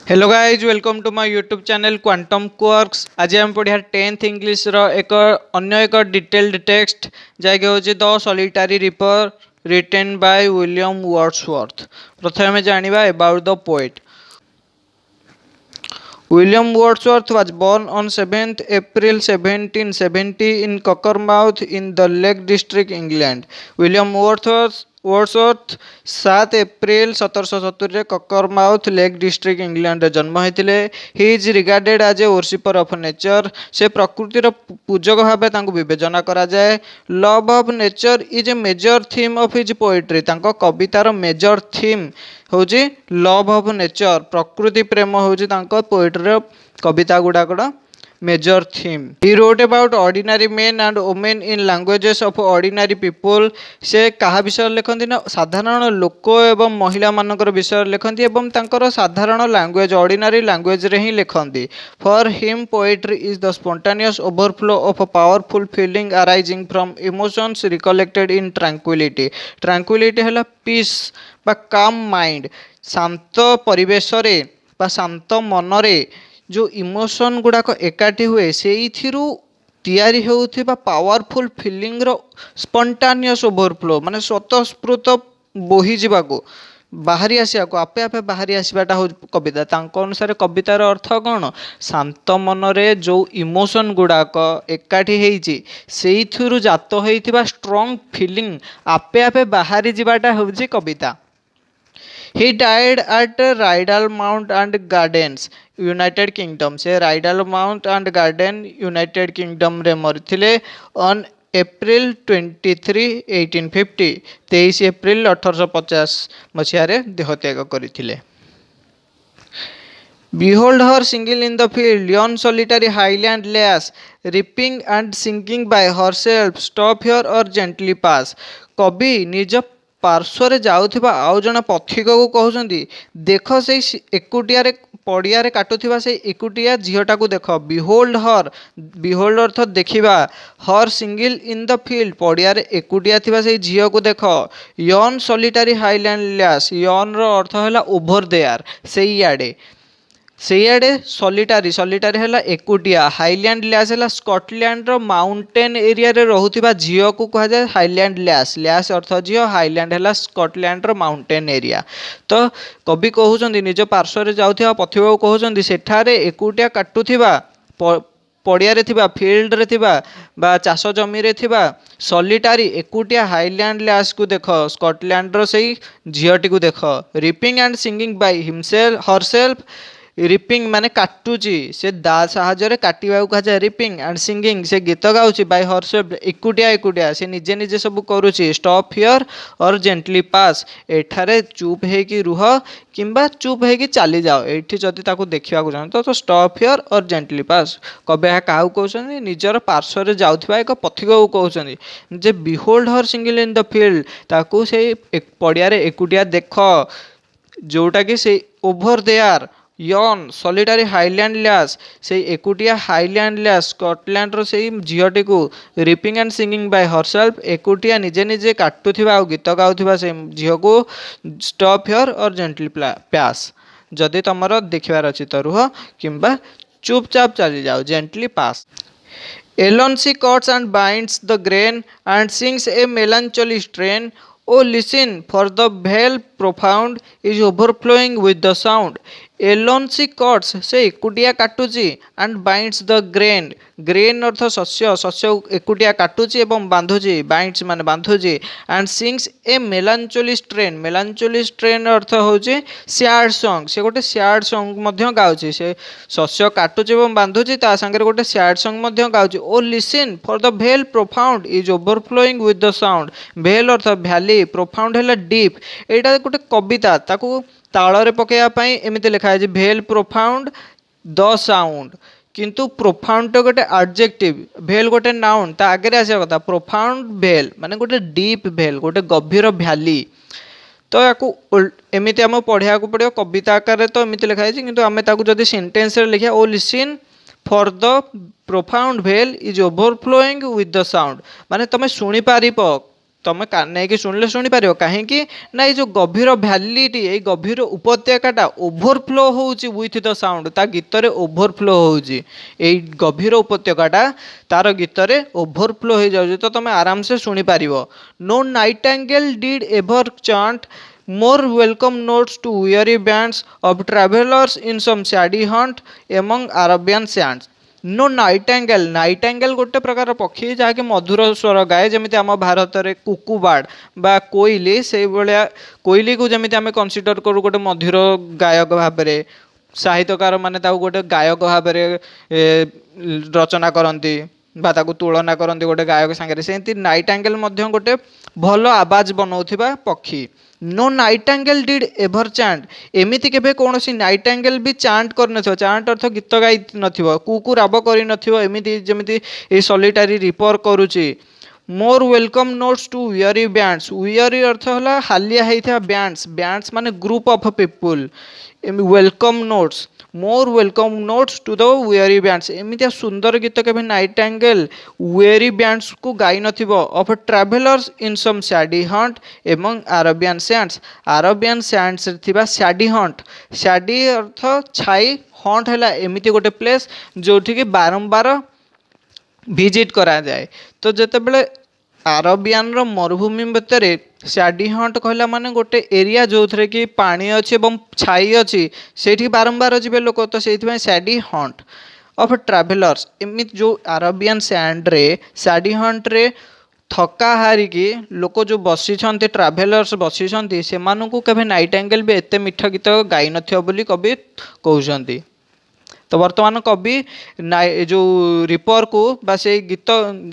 Hello guys welcome to my YouTube channel Quantum Quarks. आज हम पढ़िया 10th इंग्लिश रो एक अन्य एक डिटेल्ड टेक्स्ट जैक हूँ the solitary reaper written by William Wordsworth. प्रथम जानिबा about the poet. William Wordsworth was born on 7th April 1770 in Cockermouth in the Lake District, England. William Wordsworth 7 April 1770 Cockermouth Lake District England जन्म होते। He is regarded as a worshipper of nature. से प्रकृतिर पूजक भाव विवेचना करा जाए। Love of nature is a major theme of his poetry. कवितार मेजर थीम हूँ लव ऑफ नेचर, प्रकृति प्रेम हूँ पोएट्री कविता गुड़ाक major theme. He wrote about ordinary men and women in languages of ordinary people. से क्या विषय लिखती ना साधारण लोक एवं महिला मानकर विषय लिखती एवं तांकर साधारण लैंग्वेज ऑर्डिनरी लैंग्वेज रे ही लिखती। For him poetry is the spontaneous overflow of powerful feeling arising from emotions recollected in tranquillity. Tranquillity है पीस बा काम माइंड, शांत परिवेश रे बा शांत मनरे जो इमोशन गुड़ाक एकाठी हुए से तैयारी होउथिबा पावरफुल फीलिंग रो स्पॉन्टेनियस ओवरफ्लो माने स्वतःस्फूर्त बोही जावाको बाहरी आसिया को आपे आपे बाहरी आसवाटा हो कविता। तांको अनुसार कवितार अर्थ कौन? शांत मनरे जो इमोशन गुड़ाक एकाठी होइछि सेइथिरु जात होइथिबा स्ट्रॉन्ग फीलिंग आपे आपे बाहरी जिबाटा होउछि कविता। He died at Rydal Mount and Gardens, United Kingdom। से Rydal Mount and Garden, United Kingdom रे मरथिले on April 23, 1850। 23 एप्रिल 1850 मसीहारे देहत्याग करथिले। Behold her singing in the field, yon solitary highland lass, reaping and singing by herself, stop here or gently pass। कवि निज पार्श्वर जाउथिबा आउ जण पथिक को कहउछंती देख से एकुटिया पड़िया काटुथिबा से एकुटिया झीटा को देख। बिहोल्ड हर, बिहोल्ड अर्थ देखिबा, हर सिंगल इन द फील्ड पड़िया एकुटिया थिबा से झील को देख। यन सॉलिटरी हाईलैंड लैस, यन रो अर्थ है ओभर देयर सेयाडे सॉलिटरी, सॉलिटरी है एकुटिया, हाईलैंड लैस है स्कॉटलैंड रो माउंटेन एरिया रे रहुथिबा झील को कहा जाए हाईलैंड लैस। लैस अर्थ झील, हाईलैंड है स्कॉटलैंड रो माउंटेन एरिया। तो कवि कहउछंती निज पार्श्व रे जाउथिबा पथिक को कहउछंती सेठारे एकुटिया काटुथिबा पड़िया थिबा फील्ड रे थिबा बा चाष जमी रे थिबा सॉलिटरी एकुटिया हाईलैंड लैस को देख, स्कॉटलैंड रो सेई झीलटी को देख। Ripping and singing by himself herself, ripping माने काटुची से दा साहाଯ୍य काटिबा कहा जाए रिपिंग, एंड सिंगिंग से गीत गाउची बाय हरसेल्फ एकुटिया एकुटिया से निजे निजे सब करूची। स्टॉप हियर और जेंटली पास, एठारे चुप हेकी रुह किंबा चुप हेकी चली जाओ। एठी जदि ताकू देखिबा चाहत तो स्टॉप हियर और जेंटली पास कबे काहू कहउछन्ती निजर पार्श्व रे जाउथिबा एक पथिक को कहउछन्ती जे behold her single in the field, ताकू से पड़िया रे एकुटिया देख जोटा कि से over there. Yon solitary highland lass से एकुटिया हाईलैंड लैस स्कॉटलैंड रो से झीलटी को। Reaping and singing by herself, एकुटिया निजे निजे काटुथिबा और गीत गाउथिबा से झील को। Stop here or gently pass, जदि तुमर देखिबार अछि तो रुह किंबा चुपचाप चली जाओ, gently pass. Alone she cuts and binds the grain and sings a melancholy strain. Oh, listen, for the vale profound is overflowing with the sound। Alone she cuts, से एकुटिया काटुची, and binds the grain, grain अर्थ शस्य, शस्य एकुटिया काटुची एवं बांधुची, binds माने बांधुची, and sings a melancholy strain, melancholy strain अर्थ होची sad song, से गोटे sad song मध्य गाउची। से शस्य काटुची एवं बांधुची ता संगे गोटे सैड सॉन्ग मध्य गाउची। O listen for the vale profound is overflowing with the sound. Vale अर्थ भैली, प्रोफाउंड है डीप। एटा गोटे कविता ताकू ताଳରେ पकेया पाई एमिति लिखा है भेल प्रोफाउंड द साउंड, किंतु प्रोफाउंड तो गोटे एडजेक्टिव, भेल गोटे नाउन ता आगे आसिया कथा। प्रोफाउंड भेल माने गोटे डीप भेल, गोटे गभीर भैली। तो याकू एमिति आम पढ़िया को पड़ो कविता आकार तो एमिति लिखा है, किंतु आम ताकू जदि सेंटेंस रे लिखिया ओ लिसन फॉर द प्रोफाउंड भेल is overflowing with the sound, माने तुम शुणी पारिब तुम नहीं कि शुणिले शुणिपार कहीं ना ये जो गभीर भैलीटी ये गभीर उपत्यकाटा ओभरफ्लो होउची विथ द साउंड ता गीत रे ओभरफ्लो होउची ये गभीर उपत्यकाटा तार गीत रे ओभरफ्लो हो जाउची तो तुम आराम से शुणी पारिबो। No nightingale did ever chant more welcome notes to weary bands of travelers in some shady hunt among Arabian sands। No nightingale nightingale गोटे प्रकार पक्षी जहाँकि मधुर स्वर गाए जमी आम भारत में कुकुबाड़ बा कोइली से भाया कोइली को जमी आम कनसीडर करूँ गोटे मधुर गायक भाव में साहित्यकार माने गोटे गायक भाव रचना करती तुलना करती गोटे गायक सांगे से नाइटेंगेल गोटे भल आवाज बनाऊा पक्षी। No nightingale did ever chant एमती केबे कौन नाइटेंगेल भी चांट कर चांट अर्थ गीत गाई नथिबो कुकु राब करी नथिबो एमती जमिति ए सॉलिटरी रिपर करूची। More welcome notes to weary bands weary अर्थ होला हालिया हेइथा बैंड्स बैंड्स माने group of people welcome notes more welcome notes to the very bands एमितिया सुंदर गीत के नाइटेंगेल वेरी बैंड्स को गाई नथिबो of travellers in some shady haunt एवं अरबियन सैंड्स थिबा शैडी हंट शैडी अर्थ छाई हंट हैला एमिति गोटे प्लेस जोठी कि बारंबार विजिट करा जाए तो जेतेबेले आरबियान मरुभूमि भितर शैडी हंट कहला माने गोटे एरिया जो थे कि पानी अच्छी और छाई अच्छी से बारंबार जी लोक तो से शैडी हंट ऑफ ट्रैवलर्स एमती जो आरबियन सैंड रे शैडी हंट रे थका हारिकी लोक जो बसी ट्रैवलर्स बसी से केवे नाइटेंगेल भी एत मीठा गीत गाई नथिबो कवि कहते। तो वर्तमान कवि जो रिपर को बा से गीत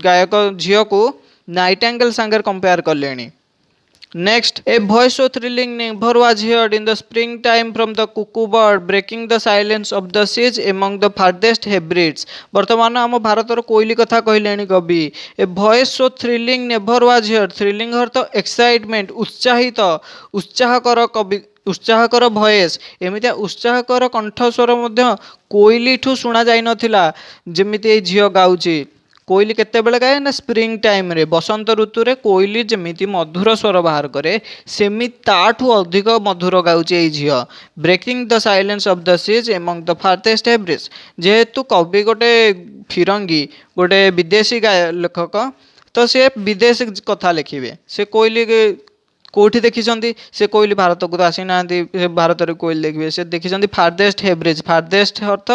गायक झील को नाइटेंगेल सांगे कंपेयर कले। Next, a voice so thrilling never was heard in the springtime from the cuckoo bird breaking the silence of the seas among the farthest Hebrides। वर्तमान आम भारत कोइली कथा कहले कवि ए voice so thrilling never was heard thrilling earth excitement उत्साहित उत्साहकर कवि उत्साहकर भयस एमितिया उत्साहकर कंठस्वर कोइली ठू शुणा जाई नथिला जेमिति झील गाउची। कोइली केतेबेले गाए ना स्प्रिंग टाइम रे बसंत ऋतु रे कोइली जमिति मधुर स्वर बाहर करे सेमि ताठू अधिक मधुर गाउचे ए झियो। Breaking the silence of the seas among the farthest Hebrides जेहेतु कवि गोटे फिरंगी गोटे विदेशी लेखक तो से विदेश कथा लिखिबे से कोइली कोठी देखी से कोइली भारत को तो आसी ना भारत में कोइली देखिए से देखी फारदेस्ट हेब्रिज फारदेस्ट अर्थ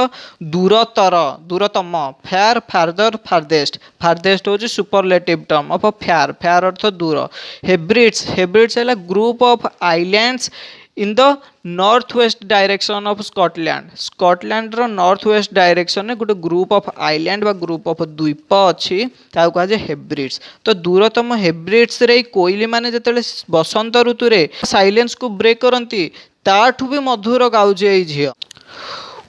दूरतर दूरतम फेयर फार्दर फारदेस्ट फारदेस्ट हूँ superlative term of far far अर्थ दूर हेब्रिड्स हेब्रिड्स है group of islands in the north west direction of Scotland Scotland रो नॉर्थ वेस्ट डायरेक्शन में गोटे ग्रुप ऑफ आइलैंड बा ग्रुप ऑफ द्वीप अच्छी कहा जाए हेब्रिड्स। तो दूरतम हेब्रिड्स रे कोइली माने जेतेबेले बसंत ऋतु रे साइलेंस को ब्रेक करती ताठू भी मधुर गाउजे ए झियो।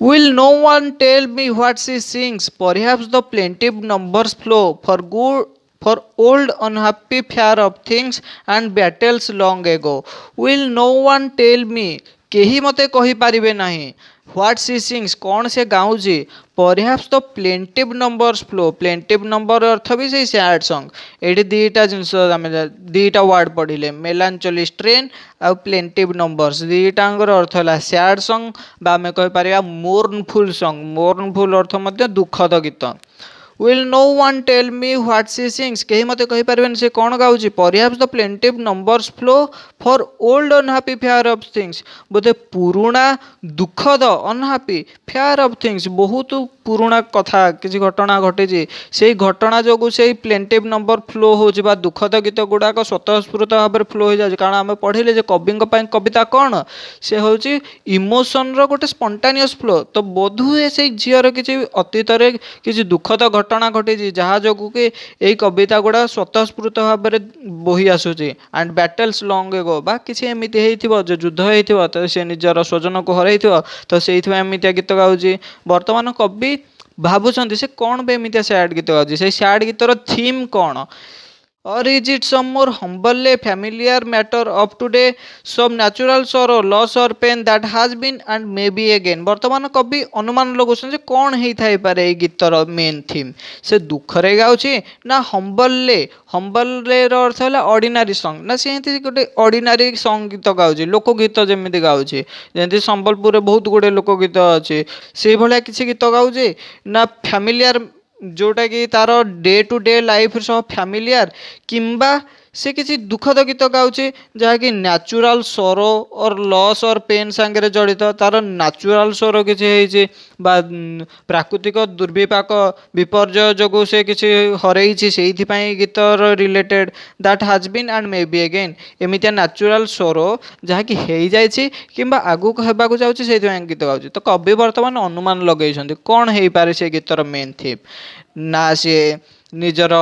Will no one tell me what she sings? Perhaps the plaintive numbers flow for old unhappy fear of things and battles long ago। Will no one tell me केही मते कही पारिबे नहीं व्हाट सी सिंग्स कौन से गाउजी perhaps the plaintive numbers flow plaintive number अर्थ भी से सैड सॉन्ग एठी दीटा जिनस दीटा वर्ड पढ़िले मेलांचोली स्ट्रेन आ प्लेंटिव नंबर्स दीटांगर अर्थ है सैड सॉन्ग बा आमे कहि पारिया मोर्नफुल सॉन्ग मोर्नफुल अर्थ मध्य दुखद गीत। Will no one tell me what she sings कहीं मते कहि परबेन से कौन गाउची perhaps the plaintive numbers flow for old unhappy fear of things बोधे पुरुणा दुखद अनहापी फेयर ऑफ थिंग्स बहुत पुरुणा कथा किसी घटना घटी से घटना जो से प्लेंटिव नंबर फ्लो हो दुखद गीत गुड़ाक स्वतःस्फूर्त भाव में फ्लो हो जाए कारण आम पढ़िले कवि कविता कौन से हूँ इमोशन रोटे स्पंटानियस फ्लो तो बोधुए से झीर किसी अतीत किसी दुखद घटना घटी जहाँ जो कि यही कविता गुड़ा स्वतःस्फूर्त भाव में बोही आसूसी एंड बैटल्स लॉन्ग एगो बा किसी एमती हो जो युद्ध हो तो से निजर स्वजन को हर तो से एमती गीत गाँची बर्तमान कवि भावुं से कौन भी एमती सैड गीत गाँची से सैड गीतर थीम कौन Or is it some more humbly familiar matter of today, some natural sorrow, loss or pain that has been and may be again? बर्तमान कवि अनुमान लगाउछन जे कोन हेई थाई पारे ए गीतर मेन थीम से दुखरे गाउछि ना हम्बले रो अर्थ होला ऑर्डिनरी सॉन्ग ना सेंति गोटे ऑर्डिनरी सॉन्ग गीत गाउछि लोक गीत जेमिति गाउछि जेंति संबलपुर रे बहुत गुडे लोक गीत अछि से भलिया किछि गीत गाउछि ना फैमिलियर जोटा कि तार डे टू डे लाइफ सह फैमिलियर किंबा से किसी दुखद गीत गाउचे जहाँकि न्याचुराल सरो और लॉस और पेन सांगे जड़ित तार न्याचुराल सरो किसी प्राकृतिक दुर्विपाक विपर्य जो से किसी हरई से गीतर related that has been and may be again एमितिया न्याचुराल सरो जहाँकि हो जाए किंबा आगू होगाक जाऊँगी से गीत गाँव तो कवि बर्तमान अनुमान लगे कौन हो पारे से गीतर मेन थीम ना सी निजर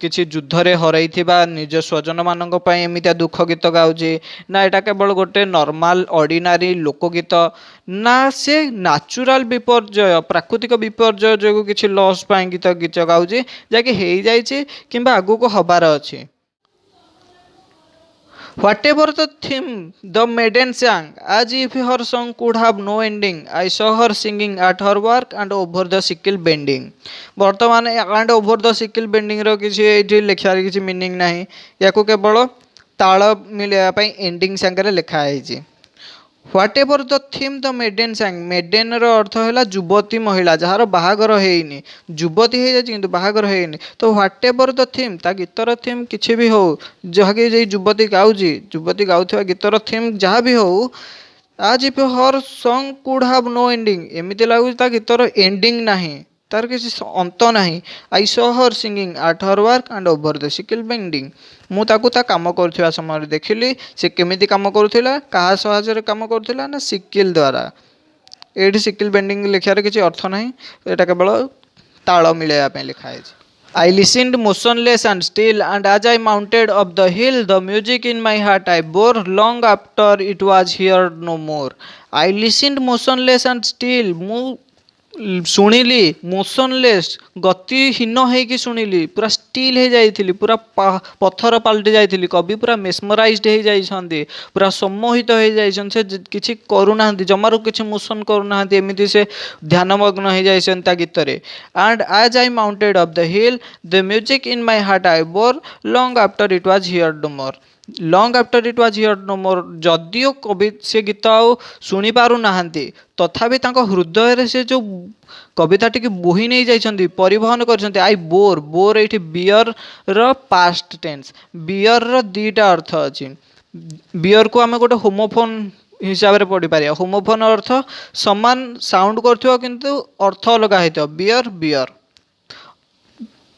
किसी युद्ध रे हरई निज स्वजन मानक पई एमितिया दुख गीत गाउछि ना एटा केवल गोटे नॉर्मल ऑर्डिनरी लोकगीत ना से नेचुरल विपर्यय प्राकृतिक विपर्यय जो किसी लॉस पई गीत गाउछि जाकि हेई जाइछि किंबा आगु को हबार अछि Whatever the theme, the maiden sang, as if her song could have no ending. I saw her singing at her work and over the sickle bending. बर्तमान and over the sickle bending रो किसी एठी लिखार किसी meaning नहीं या को केवल ताल मिलया पई एंडिंग संगे लिखा है whatever the theme the maiden song maiden रो अर्थ है युवती महिला जार बाहागर होनी युवती हो जाए बाहागर होनी तो ह्वाट एवर द थीम ता गीतर थीम किसी भी हो जहाँकि युवती युवती गाउଥିବା गीतर थीम जहाँ भी हो आज if her song could have no ending एमती लगुच ता गीतर एंडिंग नहीं तार किसी अंत नहीं I saw her singing at her work and over the sickle bending मु ताकू ता काम करुवा समय देखिली से केमिति काम करुला कहा सहायता काम करुला ना सिकल द्वारा ये सिकल बेंडिंग लिखार किसी अर्थ ना यहाँ केवल ताल मिलैया लिखा है I listened motionless and still, and as I mounted up the hill, the music in my heart I bore long after it was heard no more. I listened motionless and still, शुणिली motionless गतिहीन होगी शुणिली पूरा still हो जाइली पूरा पत्थर पलटि जाइली कवि पूरा मेस्मराइज्ड हो जाइछन्ति पूरा सम्मोहित हो जाइछन्ति से किछि करूना जमारू किछि मोशन करूना एमती से ध्यानमग्न हो जाइछन्ति गीतरे and as I mounted up the hill the music in my heart I bore long after it was heard no more long after it was heard no more जदियो कवि से गीत आउ शुणी पारु नाहांती तथापि तांको हृदय से जो कविता टी बोही नहीं जाइछन्ति परिवहन करछन्ति आई बोर बोर एठी बियर रो पास्ट टेंस बियर रो दीटा अर्थ अछि बियर को आमे गोटे होमोफोन हिसाब रे पढ़ी पारिया होमोफोन अर्थ समान साउंड करथियो किंतु अर्थ अलग हेतो बियर बियर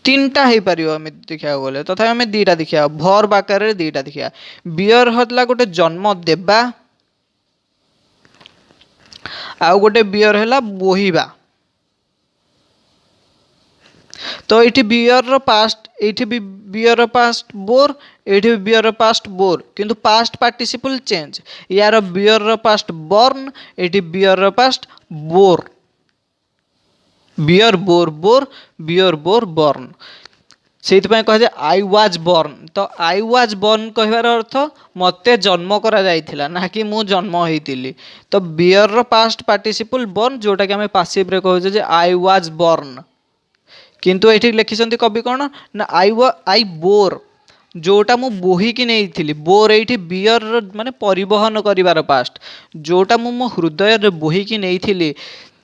तीनटा हो पार आम देखा गले तथा आम दीटा देखा भर बाकार दीटा देखा बियर हला गोटे जन्म देवा आउ गोटे बियर है बोहिबा तो ये बियर पास्ट ये बियर पास्ट बोर ये बियर पास्ट बोर किंतु पास्ट पार्टिसिपल चेंज यार बियर पास्ट बर्न ये bear past bore bear bore bore bear bore born से कह जाए आई वाज बर्न तो आई वाज बर्न कहबार अर्थ मते जन्म करा जाइथिला ना कि मु जन्म होइतिली तो बियर पास्ट पार्टिसिपल बर्न जोटा कि आम पासिव रे कहूजे जे आई वाज बर्न किंतु ये लिखिं कवि कौन ना आई बोर जोटा मु बोहिकी नहीं बोर ये बियर माने परिवहन करिवार पास्ट जोटा मो हृदय बोहिकी नहीं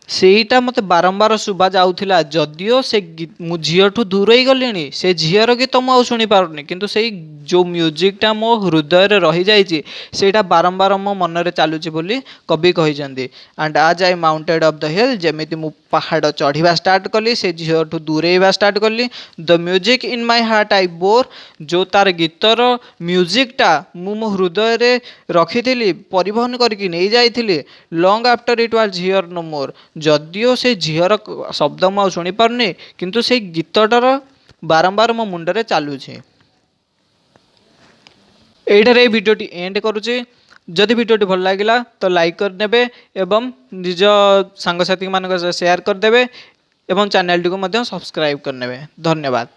सेटा मत बारंबार शुभा जाऊला जदियो से झीठू दूर ही गली से झीर गीत मुझे शुणी पारुनी किंतु से जो म्यूजिकटा मो हृदय रही जाइए सेटा बारंबार मो मन में चलुची बोली कवि कही एंड आज आई माउंटेड अफ द हिल जमीती मु पहाड़ चढ़ा स्टार्ट कली से झीठू दूरेवा स्टार्ट कली the music in my heart I bore जो तार गीतर म्यूजिकटा मो हृदय रखी परिवहन करके नहीं जाइली long after it was hear no more जदियो से झीर शब्द मुझे शुणी पारुनी किंतु से गीतटार बारंबार मो मुंडरे चलुछे एठारे भिडियोटी एंड करुचे जदि भिडियोटी भल लगिला तो लाइक करदेबे एवं निज सांगसाथी मान शेयर करदेबे एवं चैनल टी को सब्सक्राइब करनेबे धन्यवाद।